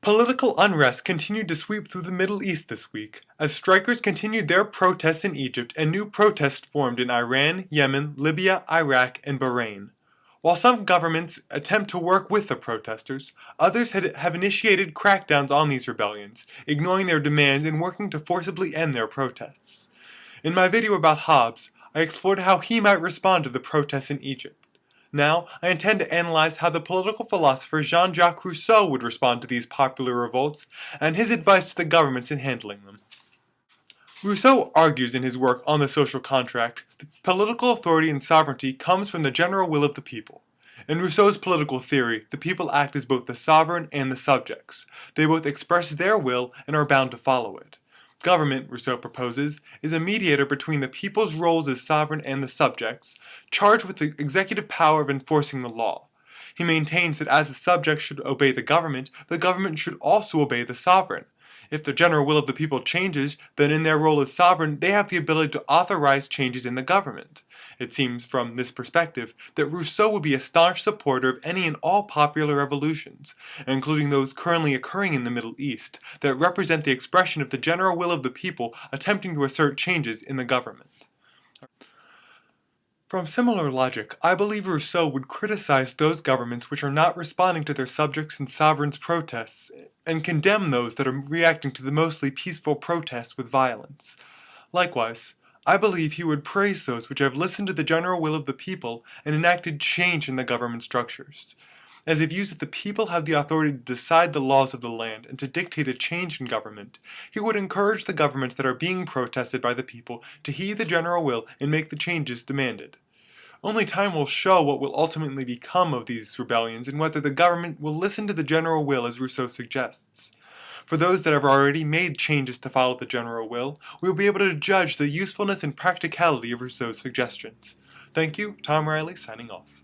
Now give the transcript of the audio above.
Political unrest continued to sweep through the Middle East this week, as strikers continued their protests in Egypt and new protests formed in Iran, Yemen, Libya, Iraq, and Bahrain. While some governments attempt to work with the protesters, others have initiated crackdowns on these rebellions, ignoring their demands and working to forcibly end their protests. In my video about Hobbes, I explored how he might respond to the protests in Egypt. Now, I intend to analyze how the political philosopher Jean-Jacques Rousseau would respond to these popular revolts, and his advice to the governments in handling them. Rousseau argues in his work On the Social Contract that political authority and sovereignty comes from the general will of the people. In Rousseau's political theory, the people act as both the sovereign and the subjects. They both express their will and are bound to follow it. Government, Rousseau proposes, is a mediator between the people's roles as sovereign and the subjects, charged with the executive power of enforcing the law. He maintains that as the subjects should obey the government should also obey the sovereign. If the general will of the people changes, then in their role as sovereign, they have the ability to authorize changes in the government. It seems, from this perspective, that Rousseau would be a staunch supporter of any and all popular revolutions, including those currently occurring in the Middle East, that represent the expression of the general will of the people attempting to assert changes in the government. From similar logic, I believe Rousseau would criticize those governments which are not responding to their subjects' and sovereigns' protests, and condemn those that are reacting to the mostly peaceful protests with violence. Likewise, I believe he would praise those which have listened to the general will of the people and enacted change in the government structures. As he views that the people have the authority to decide the laws of the land and to dictate a change in government, he would encourage the governments that are being protested by the people to heed the general will and make the changes demanded. Only time will show what will ultimately become of these rebellions and whether the government will listen to the general will as Rousseau suggests. For those that have already made changes to follow the general will, we will be able to judge the usefulness and practicality of Rousseau's suggestions. Thank you, Tom Riley signing off.